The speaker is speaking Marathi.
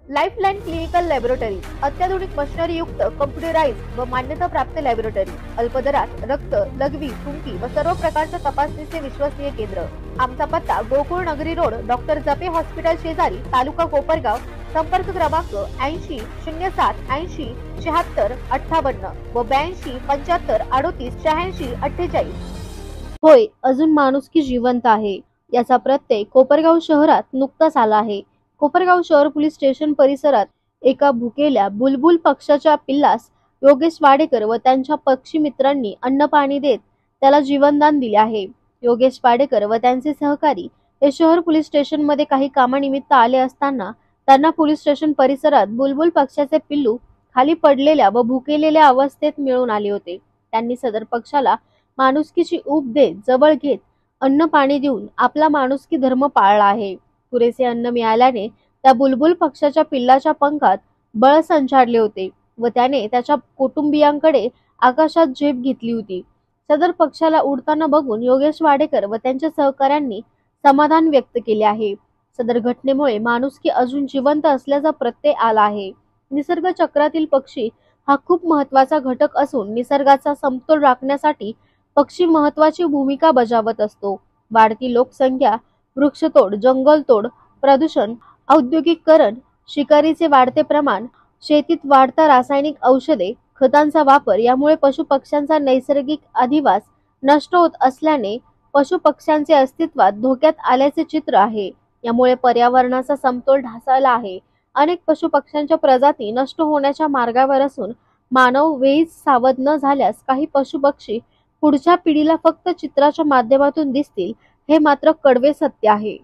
लाईफलाईन क्लिनिकल लॅबोरेटरी अत्याधुनिक मशिनरी युक्त कम्प्युटराइज्ड व मान्यताप्राप्त लॅबोरेटरी, अल्प दरात रक्त, लघवी, थुंकी व सर्व प्रकारच्या तपासणीचे विश्वसनीय केंद्र। आमचा पत्ता गोकुळ नगरी रोड, डॉक्टर जपे हॉस्पिटल शेजारी, तालुका कोपरगाव। संपर्क क्रमांक 80 07 80 76 58 व 82 75 38 86 48। होय, अजून माणुसकी जिवंत आहे याचा प्रत्यय कोपरगाव शहरात नुकताच आला आहे। कोपरगाव शहर पोलीस स्टेशन परिसरात एका भुकेल्या बुलबुल पक्ष्याच्या पिल्लास योगेश वाडेकर व त्यांच्या पक्षी मित्रांनी अन्न पाणी देत त्याला जीवनदान दिले आहे। योगेश वाडेकर व त्यांचे सहकारी हे शहर पोलीस स्टेशन मध्ये काही कामानिमित्त आले असताना त्यांना पोलीस स्टेशन परिसरात बुलबुल पक्ष्याचे पिल्लू खाली पडलेल्या व भुकेलेल्या अवस्थेत मिळून आले होते। त्यांनी सदर पक्षाला माणुसकीची ऊब देत जवळ घेत अन्न पाणी देऊन आपला माणुसकी धर्म पाळला आहे। पुरेसे अन्न मिळाल्याने त्या बुलबुल पक्षाच्या पिल्लाच्या पंखात बळ संचारले होते व त्याने त्याच्या कुटुंबियांकडे आकाशात झेप घेतली होती। सदर पक्षाला उडताना बघून योगेश वाडेकर व त्यांच्या सहकाऱ्यांनी समाधान व्यक्त केले आहे। सदर घटनेमुळे माणुसकी अजून जिवंत असल्याचा प्रत्यय आला आहे। निसर्ग चक्रातील पक्षी हा खूप महत्त्वाचा घटक असून निसर्गाचा समतोल राखण्यासाठी पक्षी महत्त्वाची भूमिका बजावत असतो। वाढती लोकसंख्या, वृक्षतोड, जंगलतोड, प्रदूषण, औद्योगिकीकरण, शिकारीचे वाढते प्रमाण, शेतीत वाढता रासायनिक औषधे, खतांचा वापर यामुळे पशुपक्ष्यांचा नैसर्गिक अधिवास नष्ट होत असल्याने पशुपक्ष्यांचे अस्तित्वात धोक्यात आल्याचे चित्र आहे। यामुळे पर्यावरणाचा समतोल ढासळला आहे। अनेक पशुपक्ष्यांच्या प्रजाती नष्ट होण्याच्या मार्गावर असून मानव वेळीच सावध न झाल्यास काही पशुपक्षी पुढच्या पिढीला फक्त चित्राच्या माध्यमातून दिसतील, हे मात्र कडवे सत्य आहे।